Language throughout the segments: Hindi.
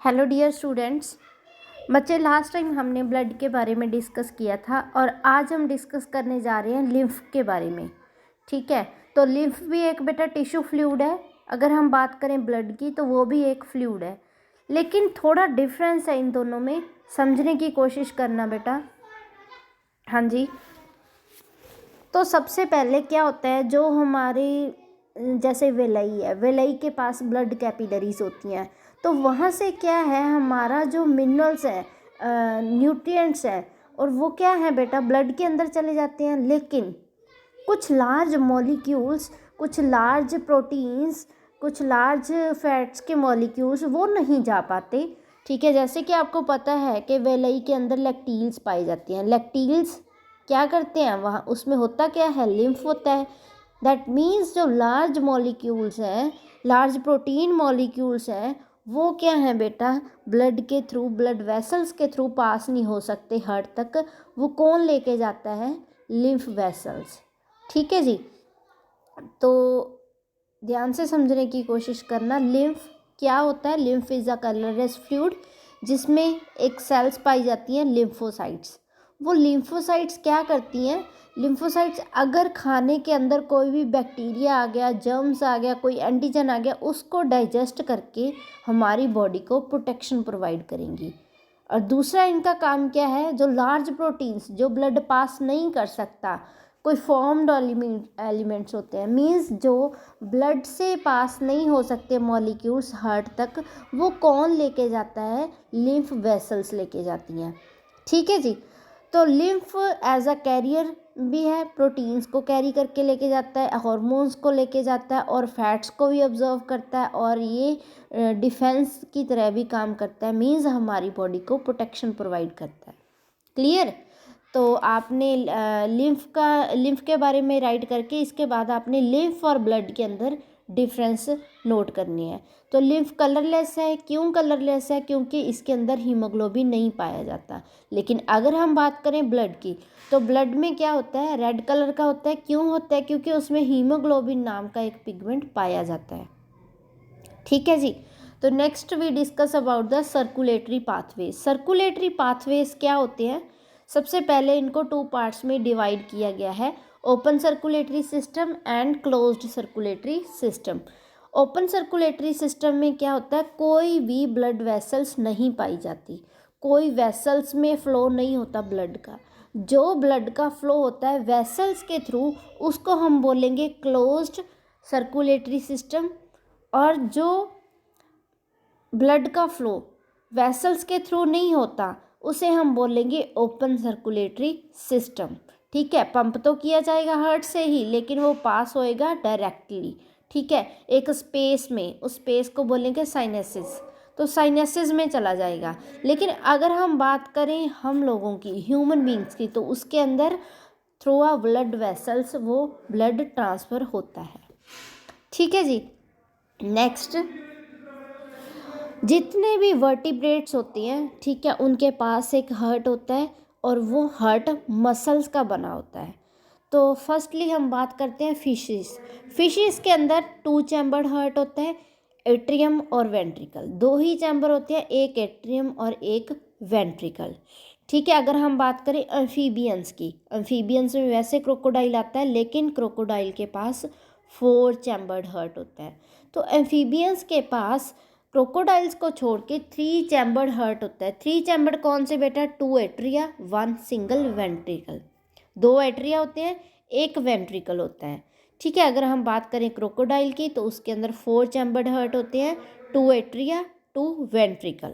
Hello dear students. बच्चे, लास्ट टाइम हमने ब्लड के बारे में डिस्कस किया था और आज हम डिस्कस करने जा रहे हैं लिम्फ के बारे में। ठीक है, तो लिम्फ भी एक बेटा टिश्यू फ्लूइड है। अगर हम बात करें ब्लड की तो वो भी एक फ्लूइड है, लेकिन थोड़ा डिफरेंस है इन दोनों में। समझने की कोशिश करना बेटा। हाँ जी, तो सबसे पहले क्या होता है, जो हमारी जैसे वेलई है, वेलई के पास ब्लड कैपिलरीज होती हैं, तो वहाँ से क्या है, हमारा जो मिनरल्स है, न्यूट्रिएंट्स है, और वो क्या है बेटा, ब्लड के अंदर चले जाते हैं। लेकिन कुछ लार्ज मॉलिक्यूल्स, कुछ लार्ज प्रोटीन्स, कुछ लार्ज फैट्स के मॉलिक्यूल्स वो नहीं जा पाते। ठीक है, जैसे कि आपको पता है कि वेलई के अंदर लैक्टील्स पाई जाती हैं। लैक्टील्स क्या करते हैं, वहाँ उसमें होता क्या है, लिम्फ होता है। दैट मीन्स जो लार्ज मॉलिक्यूल्स हैं, लार्ज प्रोटीन मॉलिक्यूल्स हैं, वो क्या है बेटा, ब्लड के थ्रू, ब्लड वेसल्स के थ्रू पास नहीं हो सकते हार्ट तक। वो कौन लेके जाता है, लिम्फ वेसल्स। ठीक है जी, तो ध्यान से समझने की कोशिश करना। लिम्फ क्या होता है, lymph is a colourless fluid जिसमें एक सेल्स पाई जाती हैं, लिम्फोसाइट्स। वो लिम्फोसाइट्स क्या करती हैं, लिम्फोसाइट्स अगर खाने के अंदर कोई भी बैक्टीरिया आ गया, जर्म्स आ गया, कोई एंटीजन आ गया, उसको डाइजेस्ट करके हमारी बॉडी को प्रोटेक्शन प्रोवाइड करेंगी। और दूसरा इनका काम क्या है, जो लार्ज प्रोटीन्स जो ब्लड पास नहीं कर सकता, कोई फॉर्म्ड एलिमेंट्स होते हैं, मींस जो ब्लड से पास नहीं हो सकते मॉलिक्यूल्स हार्ट तक, वो कौन लेके जाता है, लिम्फ वेसल्स लेके जाती हैं। ठीक है जी, तो लिम्फ एज अ कैरियर भी है, प्रोटीन्स को कैरी करके लेके जाता है, हार्मोन्स को लेके जाता है, और फैट्स को भी ऑब्जर्व करता है, और ये डिफेंस की तरह भी काम करता है, मींस हमारी बॉडी को प्रोटेक्शन प्रोवाइड करता है। क्लियर। तो आपने लिम्फ के बारे में राइट करके इसके बाद आपने लिम्फ और ब्लड के अंदर डिफरेंस नोट करनी है। तो लिम्फ कलरलेस है, क्यों कलरलेस है, क्योंकि इसके अंदर हीमोग्लोबिन नहीं पाया जाता। लेकिन अगर हम बात करें ब्लड की, तो ब्लड में क्या होता है, रेड कलर का होता है। क्यों होता है, क्योंकि उसमें हीमोग्लोबिन नाम का एक पिगमेंट पाया जाता है। ठीक है जी, तो next we discuss about the circulatory pathways. Circulatory pathways क्या होते हैं, सबसे पहले इनको टू पार्ट्स में डिवाइड किया गया है, open circulatory system and closed circulatory system. Open circulatory system में क्या होता है, कोई भी ब्लड वेसल्स नहीं पाई जाती, कोई वेसल्स में फ्लो नहीं होता ब्लड का। जो ब्लड का फ्लो होता है वेसल्स के थ्रू, उसको हम बोलेंगे क्लोज्ड सर्कुलेटरी सिस्टम। और जो ब्लड का फ्लो वेसल्स के थ्रू नहीं होता, उसे हम बोलेंगे ओपन सर्कुलेटरी सिस्टम। ठीक है, पंप तो किया जाएगा हार्ट से ही, लेकिन वो पास होएगा डायरेक्टली। ठीक है, एक स्पेस में, उस स्पेस को बोलेंगे साइनेसिस, तो साइनेसिस में चला जाएगा। लेकिन अगर हम बात करें हम लोगों की, ह्यूमन बींग्स की, तो उसके अंदर थ्रू आ ब्लड वेसल्स वो ब्लड ट्रांसफ़र होता है। ठीक है जी, नेक्स्ट, जितने भी वर्टिब्रेट्स होती हैं, ठीक है, उनके पास एक हार्ट होता है, और वो हार्ट मसल्स का बना होता है। तो फर्स्टली हम बात करते हैं फिशेस। फिशेस के अंदर टू चैम्बर्ड हार्ट होता है, एट्रियम और वेंट्रिकल, दो ही चैम्बर होते हैं, एक एट्रियम और एक वेंट्रिकल। ठीक है, अगर हम बात करें एम्फीबियंस की, एम्फीबियंस में वैसे क्रोकोडाइल आता है, लेकिन क्रोकोडाइल के पास 4 चैम्बर्ड हार्ट होता है। तो एम्फीबियंस के पास क्रोकोडाइल्स को छोड़ के 3 चैम्बर्ड हार्ट होता है। 3 चैम्बर्ड कौन से बेटा, 2 एट्रिया 1 सिंगल वेंट्रिकल, 2 एट्रिया होते हैं, एक वेंट्रिकल होता है। ठीक है, अगर हम बात करें क्रोकोडाइल की, तो उसके अंदर 4 चैम्बर्ड हार्ट होते हैं, 2 एट्रिया 2 वेंट्रिकल।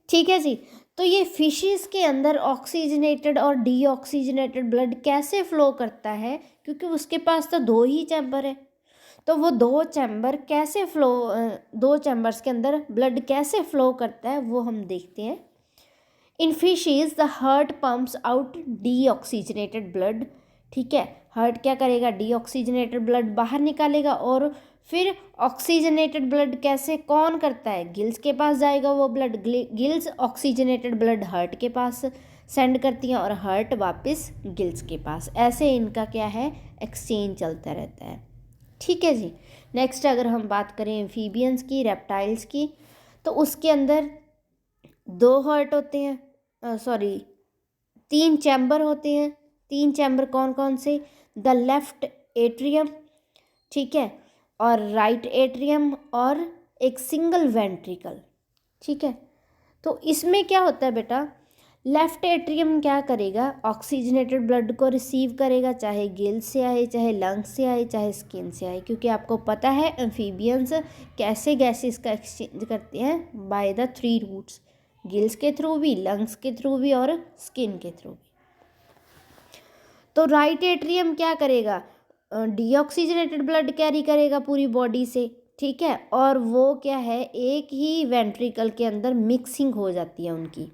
ठीक है जी, तो ये फिशेस के अंदर ऑक्सीजनेटेड और डीऑक्सीजनेटेड ब्लड कैसे फ्लो करता है, क्योंकि उसके पास तो 2 ही चैम्बर है। तो वो 2 चैम्बर कैसे फ्लो, 2 चैम्बर्स के अंदर ब्लड कैसे फ्लो करता है, वो हम देखते हैं। In fishes the heart pumps out deoxygenated blood. ठीक है, हार्ट क्या करेगा, डीऑक्सीजनेटेड ब्लड बाहर निकालेगा, और फिर ऑक्सीजनेटेड ब्लड कैसे कौन करता है, गिल्स के पास जाएगा वो blood, gills oxygenated blood heart के पास सेंड करती हैं, और हार्ट वापस गिल्स के पास। ऐसे इनका क्या है, एक्सचेंज चलता रहता है। ठीक है जी, नेक्स्ट अगर हम बात करें एम्फीबियंस की, रेप्टाइल्स की, तो उसके अंदर 2 हार्ट होते हैं, 3 चैम्बर होते हैं। 3 चैम्बर कौन कौन से? द लेफ्ट एट्रियम, ठीक है, और राइट एट्रियम, और एक सिंगल वेंट्रिकल, ठीक है। तो इसमें क्या होता है बेटा, लेफ्ट एट्रियम क्या करेगा, ऑक्सीजनेटेड ब्लड को रिसीव करेगा, चाहे गिल्स से आए, चाहे लंग्स से आए, चाहे स्किन से आए, क्योंकि आपको पता है एम्फीबियंस कैसे गैसेस का एक्सचेंज करते हैं, बाय द 3 रूट्स, गिल्स के थ्रू भी, लंग्स के थ्रू भी, और स्किन के थ्रू भी। तो राइट एट्रियम क्या करेगा, डीऑक्सीजनेटेड ब्लड कैरी करेगा पूरी बॉडी से, ठीक है, और वो क्या है, एक ही वेंट्रिकल के अंदर मिक्सिंग हो जाती है उनकी।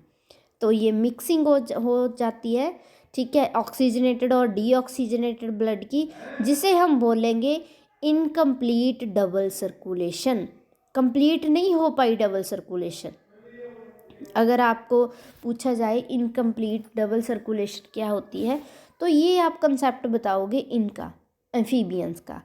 तो ये मिक्सिंग हो जाती है, ठीक है, ऑक्सीजनेटेड और डीऑक्सीजनेटेड ब्लड की, जिसे हम बोलेंगे इनकम्प्लीट डबल सर्कुलेशन। कंप्लीट नहीं हो पाई डबल सर्कुलेशन। अगर आपको पूछा जाए इनकम्प्लीट डबल सर्कुलेशन क्या होती है, तो ये आप कंसेप्ट बताओगे इनका, एम्फीबियंस का।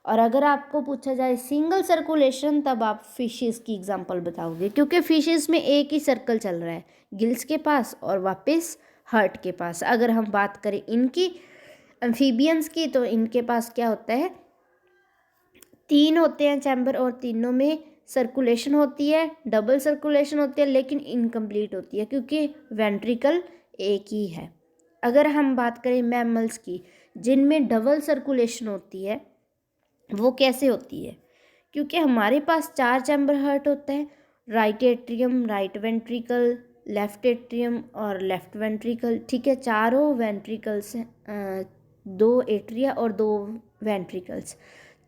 और अगर आपको पूछा जाए सिंगल सर्कुलेशन, तब आप फिशेस की एग्जांपल बताओगे, क्योंकि फिशेस में एक ही सर्कल चल रहा है, गिल्स के पास और वापस हार्ट के पास। अगर हम बात करें इनकी, एम्फीबियंस की, तो इनके पास क्या होता है, 3 होते हैं चैम्बर, और तीनों में सर्कुलेशन होती है, डबल सर्कुलेशन होती है, लेकिन इनकम्प्लीट होती है क्योंकि वेंट्रिकल एक ही है। अगर हम बात करें मैमल्स की, जिनमें डबल सर्कुलेशन होती है, वो कैसे होती है, क्योंकि हमारे पास 4 चैम्बर हार्ट होता है, right atrium, right ventricle, left atrium और लेफ्ट वेंट्रिकल, ठीक है, चारों वेंट्रिकल्स हैं, 2 एट्रिया और 2 वेंट्रिकल्स।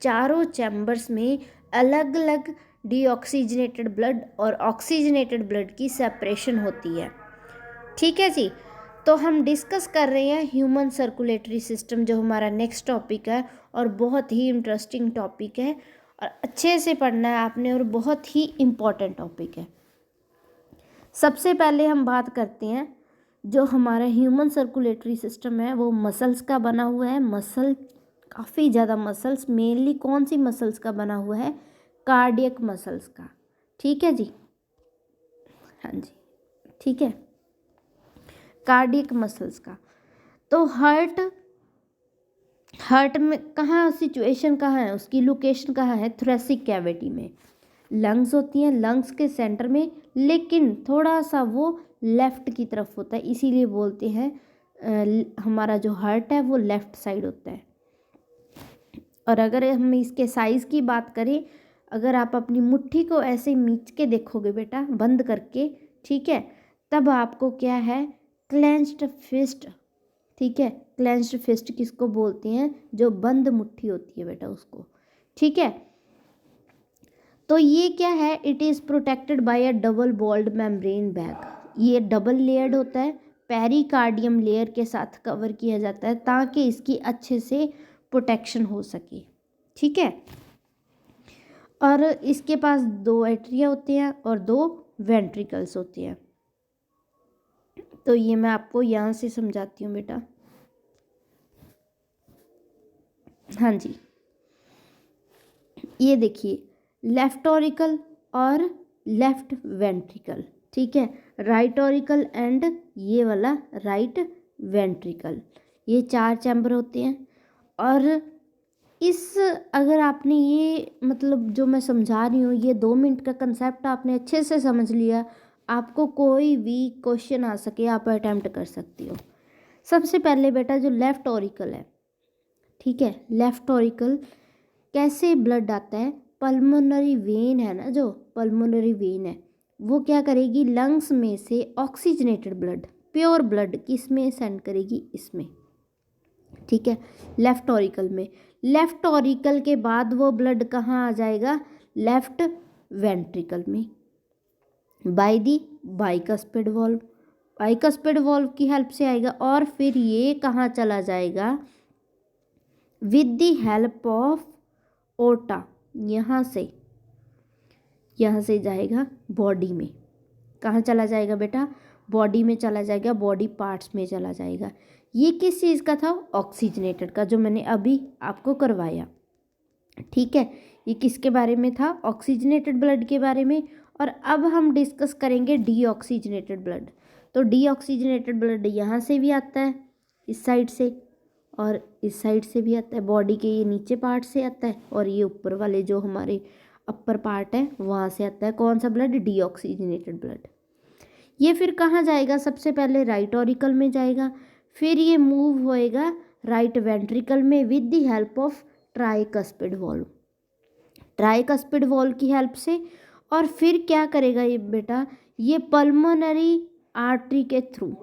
चारों चैम्बर्स में अलग अलग डीऑक्सीजनेटेड ब्लड और ऑक्सीजनेटेड ब्लड की सेपरेशन होती है, ठीक है जी। तो हम डिस्कस कर रहे हैं ह्यूमन सर्कुलेटरी सिस्टम, जो हमारा नेक्स्ट टॉपिक है, और बहुत ही इंटरेस्टिंग टॉपिक है, और अच्छे से पढ़ना है आपने, और बहुत ही इम्पॉर्टेंट टॉपिक है। सबसे पहले हम बात करते हैं, जो हमारा ह्यूमन सर्कुलेटरी सिस्टम है वो मसल्स का बना हुआ है। मसल, काफ़ी ज़्यादा मसल्स, मेनली कौन सी मसल्स का बना हुआ है, कार्डियक मसल्स का, ठीक है जी, हाँ जी, ठीक है, कार्डियक मसल्स का। तो हार्ट में कहाँ सिचुएशन कहाँ है, उसकी लोकेशन कहाँ है, थोरेसिक कैविटी में। लंग्स होती हैं लंग्स के सेंटर में, लेकिन थोड़ा सा वो लेफ़्ट की तरफ होता है, इसीलिए बोलते हैं हमारा जो हार्ट है वो लेफ़्ट साइड होता है। और अगर हम इसके साइज़ की बात करें, अगर आप अपनी मुट्ठी को ऐसे मीच के देखोगे बेटा, बंद करके, ठीक है, तब आपको क्या है, क्लेंच्ड फिस्ट, ठीक है, क्लेंच्ड फिस्ट किसको बोलते हैं, जो बंद मुट्ठी होती है बेटा उसको, ठीक है। तो ये क्या है, it is protected by a double walled membrane bag. ये डबल लेयर्ड होता है, पेरिकार्डियम लेयर के साथ कवर किया जाता है, ताकि इसकी अच्छे से प्रोटेक्शन हो सके, ठीक है। और इसके पास 2 एट्रिया होते हैं और 2 वेंट्रिकल्स होते हैं। तो ये मैं आपको यहाँ से समझाती हूँ बेटा, हाँ जी, ये देखिए, लेफ्ट ऑरिकल और लेफ्ट वेंट्रिकल, ठीक है, राइट ऑरिकल एंड ये वाला राइट वेंट्रिकल, ये 4 चैम्बर होते हैं। और इस, अगर आपने ये मतलब जो मैं समझा रही हूँ, ये 2 मिनट का कंसेप्ट आपने अच्छे से समझ लिया, आपको कोई भी क्वेश्चन आ सके आप अटैम्प्ट कर सकती हो। सबसे पहले बेटा जो लेफ़्ट ऑरिकल है, ठीक है, लेफ़्ट ऑरिकल कैसे ब्लड आता है, पल्मोनरी वेन है ना, जो पल्मोनरी वेन है वो क्या करेगी, लंग्स में से ऑक्सीजनेटेड ब्लड, प्योर ब्लड किस में सेंड करेगी, इसमें, ठीक है, लेफ्ट ऑरिकल में। लेफ्ट ऑरिकल के बाद वो ब्लड कहाँ आ जाएगा, लेफ्ट वेंट्रिकल में, by the bicuspid valve, bicuspid valve की हेल्प से आएगा। और फिर ये कहाँ चला जाएगा, विद द हेल्प ऑफ ओटा, यहाँ से जाएगा बॉडी में। कहाँ चला जाएगा बेटा, बॉडी में चला जाएगा, बॉडी पार्ट्स में चला जाएगा। ये किस चीज़ का था, ऑक्सीजनेटेड का, जो मैंने अभी आपको करवाया, ठीक है। ये किसके बारे में था, ऑक्सीजनेटेड ब्लड के बारे में। और अब हम डिस्कस करेंगे डीऑक्सीजनेटेड ब्लड। तो डीऑक्सीजनेटेड ब्लड यहाँ से भी आता है, इस साइड से, और इस साइड से भी आता है, बॉडी के ये नीचे पार्ट से आता है, और ये ऊपर वाले जो हमारे अपर पार्ट है वहाँ से आता है। कौन सा ब्लड? Deoxygenated blood. ये फिर कहाँ जाएगा? सबसे पहले राइट ऑरिकल में जाएगा, फिर ये मूव होएगा राइट वेंट्रिकल में with the help of tricuspid valve, tricuspid valve की हेल्प से। और फिर क्या करेगा ये बेटा? ये पल्मोनरी आर्टरी के थ्रू,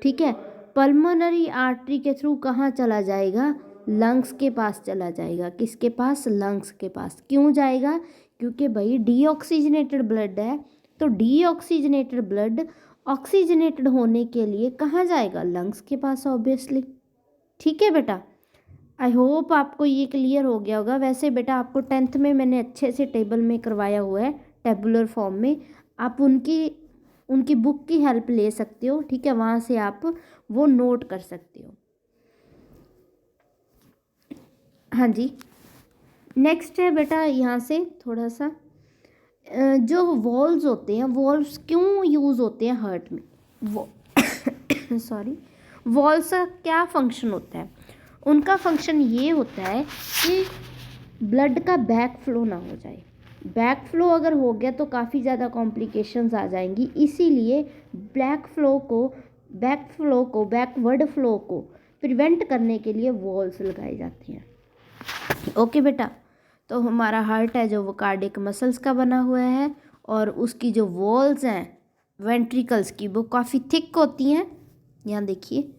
ठीक है, पल्मोनरी आर्टरी के थ्रू कहाँ चला जाएगा? लंग्स के पास चला जाएगा। किसके पास? लंग्स के पास। क्यों जाएगा? क्योंकि भाई डीऑक्सीजनेटेड ब्लड है, तो डीऑक्सीजनेटेड ब्लड ऑक्सीजनेटेड होने के लिए कहाँ जाएगा? लंग्स के पास ऑब्वियसली। ठीक है बेटा, आई होप आपको ये क्लियर हो गया होगा। वैसे बेटा आपको 10th में मैंने अच्छे से टेबल में करवाया हुआ है, टेबुलर फॉर्म में। आप उनकी बुक की हेल्प ले सकते हो, ठीक है, वहाँ से आप वो नोट कर सकते हो। हाँ जी, नेक्स्ट है बेटा यहाँ से थोड़ा सा, जो वॉल्व्स होते हैं, वॉल्व्स क्यों यूज़ होते हैं हार्ट में? वो सॉरी, वॉल्व्स का क्या फंक्शन होता है? उनका फंक्शन ये होता है कि ब्लड का बैक फ्लो ना हो जाए। बैक फ्लो अगर हो गया तो काफ़ी ज़्यादा कॉम्प्लिकेशंस आ जाएंगी, इसीलिए बैकवर्ड फ्लो को प्रिवेंट करने के लिए वॉल्व्स लगाए जाते हैं। ओके बेटा, तो हमारा हार्ट है जो वो कार्डियक मसल्स का बना हुआ है, और उसकी जो वॉल्स हैं वेंट्रिकल्स की वो काफ़ी थिक होती हैं। यहाँ देखिए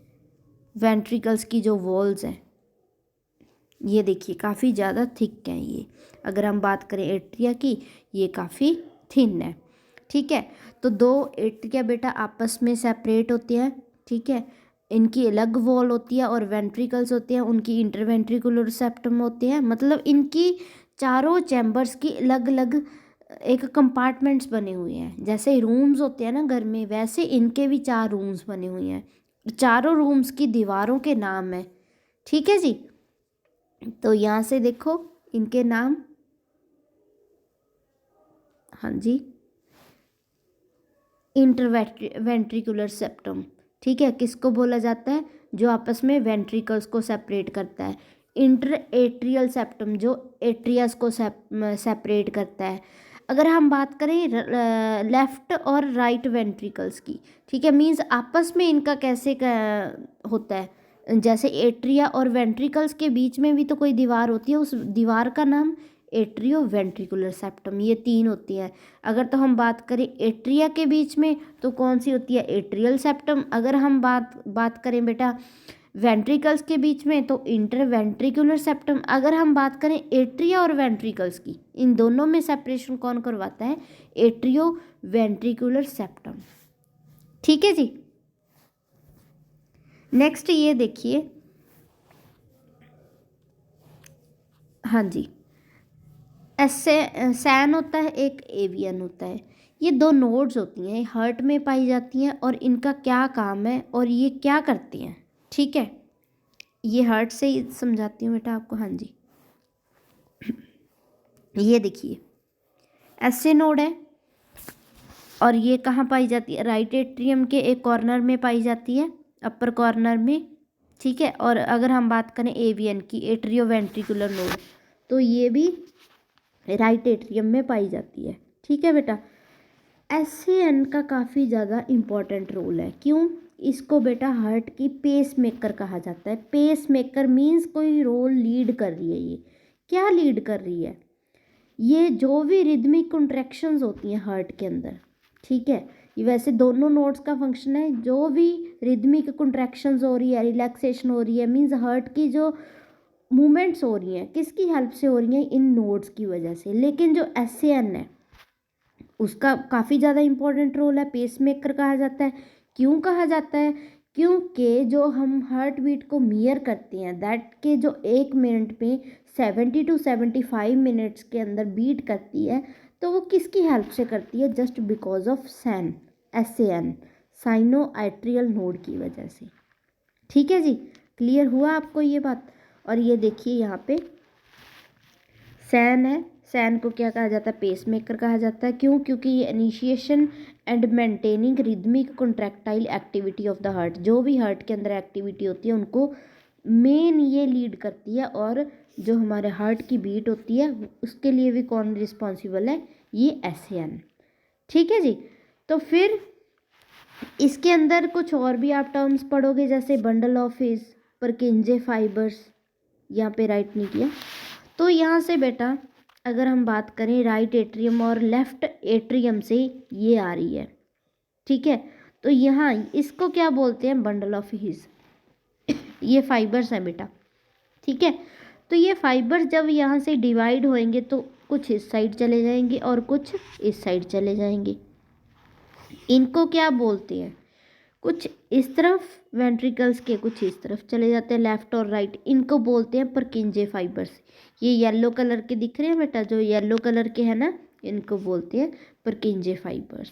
वेंट्रिकल्स की जो वॉल्स हैं ये देखिए काफ़ी ज़्यादा थिक हैं। ये अगर हम बात करें एट्रिया की, ये काफ़ी थिन है। ठीक है, तो दो एट्रिया बेटा आपस में सेपरेट होते हैं, ठीक है, इनकी अलग वॉल होती है, और वेंट्रिकल्स होते हैं उनकी इंटरवेंट्रिकुलर सेप्टम होते हैं। मतलब इनकी चारों चैम्बर्स की अलग अलग एक कंपार्टमेंट्स बने हुए हैं। जैसे रूम्स होते हैं ना घर में, वैसे इनके भी 4 रूम्स बने हुए हैं। चारों रूम्स की दीवारों के नाम है, ठीक है जी। तो यहाँ से देखो इनके नाम, हाँ जी, इंटरवेंट्रिकुलर सेप्टम, ठीक है, किसको बोला जाता है? जो आपस में वेंट्रिकल्स को सेपरेट करता है। इंटर एट्रियल सेप्टम जो एट्रियस को सेपरेट करता है। अगर हम बात करें लेफ्ट और राइट वेंट्रिकल्स की, ठीक है, मींस आपस में इनका कैसे होता है? जैसे एट्रिया और वेंट्रिकल्स के बीच में भी तो कोई दीवार होती है, उस दीवार का नाम एट्रियो वेंट्रिकुलर सेप्टम, ये 3 होती है। अगर तो हम बात करें एट्रिया के बीच में तो कौन सी होती है? Atrial septum. अगर हम बात करें बेटा वेंट्रिकल्स के बीच में तो इंटरवेंट्रिकुलर सेप्टम। अगर हम बात करें एट्रिया और वेंट्रिकल्स की, इन दोनों में सेपरेशन कौन करवाता है? Atrio ventricular septum. ठीक है जी। नेक्स्ट ये देखिए, हाँ जी, सैन होता है, एक एवियन होता है। ये 2 नोड्स होती हैं, हार्ट में पाई जाती हैं, और इनका क्या काम है और ये क्या करती हैं? ठीक है, ये हार्ट से ही समझाती हूँ बेटा आपको। हाँ जी, ये देखिए एसे नोड है, और ये कहाँ पाई जाती है? राइट एट्रियम के एक कॉर्नर में पाई जाती है, अपर कॉर्नर में, ठीक है। और अगर हम बात करें एवियन की, एट्रियो वेंट्रिकुलर नोड, तो ये भी राइट एट्रियम में पाई जाती है। ठीक है बेटा, एसएन का काफ़ी ज़्यादा इम्पॉर्टेंट रोल है। क्यों? इसको बेटा हार्ट की पेस मेकर कहा जाता है। पेस मेकर मीन्स कोई रोल लीड कर रही है। ये क्या लीड कर रही है? ये जो भी रिदमिक कॉन्ट्रैक्शंस होती हैं हार्ट के अंदर, ठीक है, ये वैसे दोनों नोड्स का फंक्शन है। जो भी रिदमिक कॉन्ट्रैक्शंस हो रही है, रिलैक्सेशन हो रही है, मीन्स हार्ट की जो मूवमेंट्स हो रही हैं किसकी हेल्प से हो रही हैं? इन नोड्स की वजह से। लेकिन जो एसएन है उसका काफ़ी ज़्यादा इंपॉर्टेंट रोल है, पेस मेकर कहा जाता है। क्यों कहा जाता है? क्योंकि जो हम हार्ट बीट को मेयर करते हैं, दैट के जो 1 मिनट पे 70 to 75 मिनट्स के अंदर बीट करती है, तो वो किसकी हेल्प से करती है? Just because of SAN, SN, sino arterial node की वजह से। ठीक है जी, क्लियर हुआ आपको ये बात? और ये देखिए यहाँ पे सैन है, सैन को क्या कहा जाता है, पेसमेकर कहा जाता है। क्यों? क्योंकि ये initiation and maintaining rhythmic contractile activity of the heart, जो भी हार्ट के अंदर एक्टिविटी होती है उनको मेन ये लीड करती है। और जो हमारे हार्ट की बीट होती है उसके लिए भी कौन रिस्पॉन्सिबल है, ये एसएन। ठीक है जी। तो फिर इसके अंदर कुछ और भी आप टर्म्स पढ़ोगे, जैसे बंडल ऑफ हिज, परकिंजे फाइबर्स, यहाँ पे राइट नहीं किया। तो यहाँ से बेटा अगर हम बात करें राइट एट्रियम और लेफ्ट एट्रियम से ये आ रही है, ठीक है। तो यहाँ इसको क्या बोलते हैं, बंडल ऑफ हिज। ये फाइबर्स हैं बेटा, ठीक है। तो ये फाइबर्स जब यहाँ से डिवाइड होंगे तो कुछ इस साइड चले जाएंगे और कुछ इस साइड चले जाएंगे। इनको क्या बोलते हैं, कुछ इस तरफ वेंट्रिकल्स के, कुछ इस तरफ चले जाते हैं, लेफ्ट और राइट। इनको बोलते हैं परकिंजे फाइबर्स। ये येलो कलर के दिख रहे हैं बेटा, जो येलो कलर के हैं ना, इनको बोलते हैं परकिंजे फाइबर्स।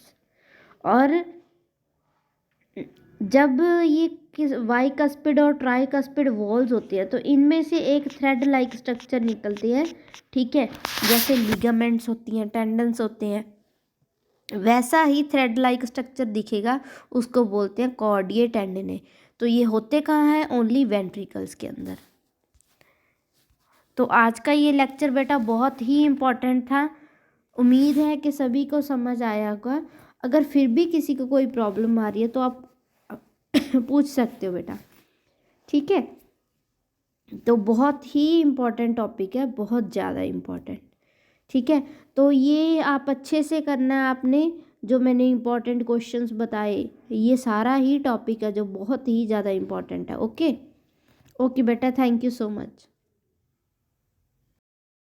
और जब ये वाई कस्पिड और ट्राई कस्पिड वॉल्स होती है तो इनमें से एक थ्रेड लाइक स्ट्रक्चर निकलती है, ठीक है। जैसे लिगामेंट्स होती हैं, टेंडन्स होते हैं, वैसा ही थ्रेड लाइक स्ट्रक्चर दिखेगा, उसको बोलते हैं कॉर्डिए टेंडिने। तो ये होते कहाँ हैं, ओनली वेंट्रिकल्स के अंदर। तो आज का ये लेक्चर बेटा बहुत ही इम्पोर्टेंट था। उम्मीद है कि सभी को समझ आया होगा। अगर फिर भी किसी को कोई प्रॉब्लम आ रही है तो आप पूछ सकते हो बेटा, ठीक है। तो बहुत ही इम्पोर्टेंट टॉपिक है, बहुत ज़्यादा इम्पोर्टेंट, ठीक है। तो ये आप अच्छे से करना है आपने, जो मैंने इम्पोर्टेंट क्वेश्चंस बताए, ये सारा ही टॉपिक है जो बहुत ही ज़्यादा इम्पोर्टेंट है। ओके ओके बेटा, थैंक यू सो मच।